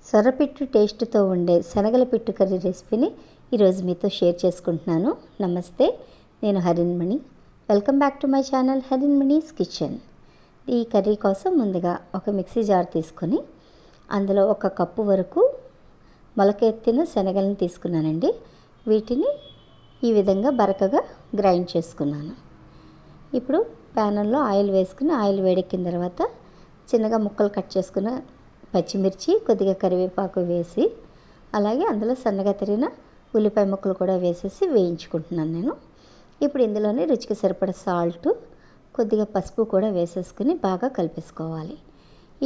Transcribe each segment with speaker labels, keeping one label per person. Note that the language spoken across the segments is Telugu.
Speaker 1: సొరపిట్టు టేస్ట్తో ఉండే శనగల పిట్టు కర్రీ రెసిపీని ఈరోజు మీతో షేర్ చేసుకుంటున్నాను. నమస్తే, నేను Harinmani. Welcome back to my channel Harinmani's kitchen. ఈ కర్రీ కోసం ముందుగా ఒక మిక్సీ జార్ తీసుకొని అందులో 1 కప్పు వరకు మొలకెత్తిన శనగలను తీసుకున్నానండి. వీటిని ఈ విధంగా బరకగా గ్రైండ్ చేసుకున్నాను. ఇప్పుడు ప్యాన్లో ఆయిల్ వేసుకుని ఆయిల్ వేడెక్కిన తర్వాత చిన్నగా ముక్కలు కట్ చేసుకున్న పచ్చిమిర్చి, కొద్దిగా కరివేపాకు వేసి అలాగే అందులో సన్నగా తరిగిన ఉల్లిపాయ ముక్కలు కూడా వేసేసి వేయించుకుంటున్నాను నేను. ఇప్పుడు ఇందులోనే రుచికి సరిపడ సాల్ట్, కొద్దిగా పసుపు కూడా వేసేసుకుని బాగా కలిపేసుకోవాలి.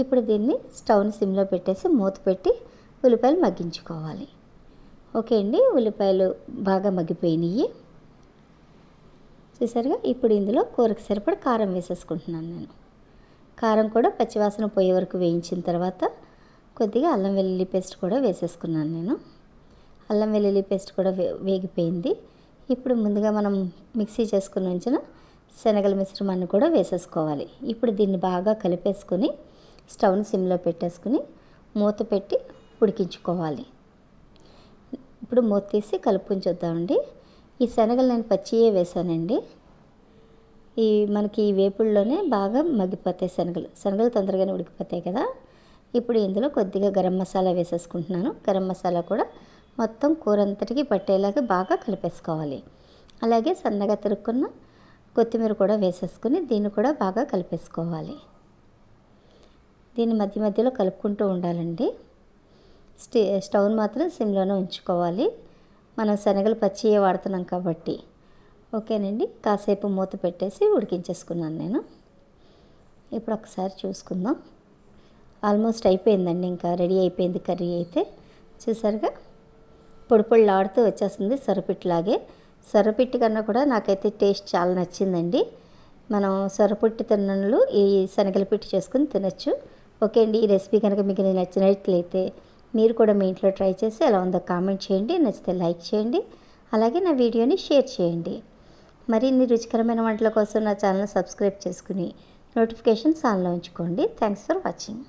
Speaker 1: ఇప్పుడు దీన్ని స్టవ్ని సిమ్లో పెట్టేసి మూత పెట్టి ఉల్లిపాయలు మగ్గించుకోవాలి. ఓకే అండి, ఉల్లిపాయలు బాగా మగ్గిపోయినాయి చూసారుగా. ఇప్పుడు ఇందులో కూరకు సరిపడ కారం వేసేసుకుంటున్నాను నేను. కారం కూడా పచ్చివాసన పోయే వరకు వేయించిన తర్వాత కొద్దిగా అల్లం వెల్లుల్లి పేస్ట్ కూడా వేసేసుకున్నాను నేను. అల్లం వెల్లుల్లి పేస్ట్ కూడా వేగిపోయింది. ఇప్పుడు ముందుగా మనం మిక్సీ చేసుకుని ఉంచిన శనగల మిశ్రమాన్ని కూడా వేసేసుకోవాలి. ఇప్పుడు దీన్ని బాగా కలిపేసుకొని స్టవ్ని సిమ్లో పెట్టేసుకుని మూత పెట్టి ఉడికించుకోవాలి. ఇప్పుడు మూత తీసి కలుపుకొని చూద్దామండి. ఈ శనగలు నేను పచ్చియే వేసానండి. మనకి ఈ వేపుల్లోనే బాగా మగ్గిపోతాయి శనగలు తొందరగానే ఉడికిపోతాయి కదా. ఇప్పుడు ఇందులో కొద్దిగా గరం మసాలా వేసేసుకుంటున్నాను. గరం మసాలా కూడా మొత్తం కూర అంతటికి పట్టేలాగా బాగా కలిపేసుకోవాలి. అలాగే సన్నగా తరుక్కున్న కొత్తిమీర కూడా వేసేసుకుని దీన్ని కూడా బాగా కలిపేసుకోవాలి. దీన్ని మధ్య మధ్యలో కలుపుకుంటూ ఉండాలండి. స్టవ్ని మాత్రం సిమ్లోనే ఉంచుకోవాలి. మనం శనగలు పచ్చియే వాడుతున్నాం కాబట్టి. ఓకేనండి, కాసేపు మూత పెట్టేసి ఉడికించేసుకున్నాను నేను. ఇప్పుడు ఒకసారి చూసుకుందాం. ఆల్మోస్ట్ అయిపోయిందండి, ఇంకా రెడీ అయిపోయింది కర్రీ అయితే. చూసారుగా పొడి పొడిలాడుతూ వచ్చేస్తుంది సొరపిట్టులాగే. సొరపిట్టు కన్నా కూడా నాకైతే టేస్ట్ చాలా నచ్చిందండి. మనం సొరపిట్టు తిన్నలు ఈ శనగల పిట్టు చేసుకుని తినచ్చు. ఓకే అండి, ఈ రెసిపీ కనుక మీకు నచ్చినట్లయితే మీరు కూడా మీ ఇంట్లో ట్రై చేసి ఎలా ఉందో కామెంట్ చేయండి. నచ్చితే లైక్ చేయండి. అలాగే నా వీడియోని షేర్ చేయండి. మరిన్ని రుచికరమైన వంటల కోసం నా ఛానల్ సబ్స్క్రైబ్ చేసుకుని నోటిఫికేషన్స్ ఆన్లో ఉంచుకోండి. Thanks for watching.